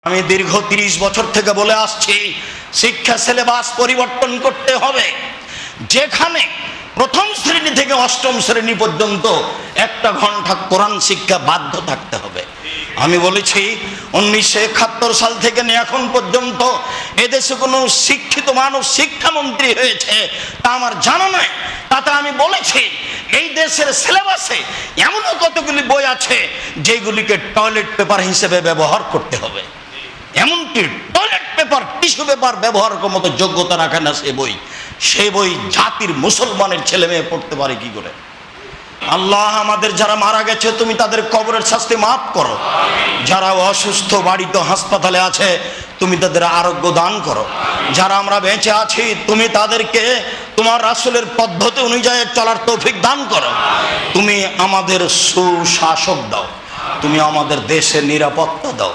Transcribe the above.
আমি দীর্ঘ 30 বছর থেকে বলে আসছি, শিক্ষা সিলেবাস পরিবর্তন করতে হবে। যেখানে প্রথম শ্রেণী থেকে অষ্টম শ্রেণী পর্যন্ত 1 ঘন্টা কোরআন শিক্ষা বাধ্য থাকতে হবে। আমি বলেছি 1971 সাল থেকে নিয়ে এখন পর্যন্ত এদেশে কোনো শিক্ষিত মানুষ শিক্ষামন্ত্রী হয়েছে তা আমার জানা নাই। তাতে আমি বলেছি এই দেশের সিলেবাসে এমনও কতগুলি বই আছে যেগুলিকে টয়লেট পেপার হিসেবে ব্যবহার করতে হবে। এমনকি টয়লেট পেপার, টিস্যু পেপার ব্যবহার করার মতো যোগ্যতা রাখে না সেই বই জাতির মুসলমানের ছেলে মেয়ে পড়তে পারে কি করে? আল্লাহ, আমাদের যারা মারা গেছে তুমি তাদের কবরের শাস্তি মাফ করো। যারা অসুস্থ বাড়িতে হাসপাতালে আছে তুমি তাদের আরোগ্য দান করো। যারা আমরা বেঁচে আছি তুমি তাদেরকে তোমার রাসূলের পদ্ধতি অনুযায়ী চলার তৌফিক দান করো। তুমি আমাদের সুশাসক দাও, তুমি আমাদের দেশের নিরাপত্তা দাও।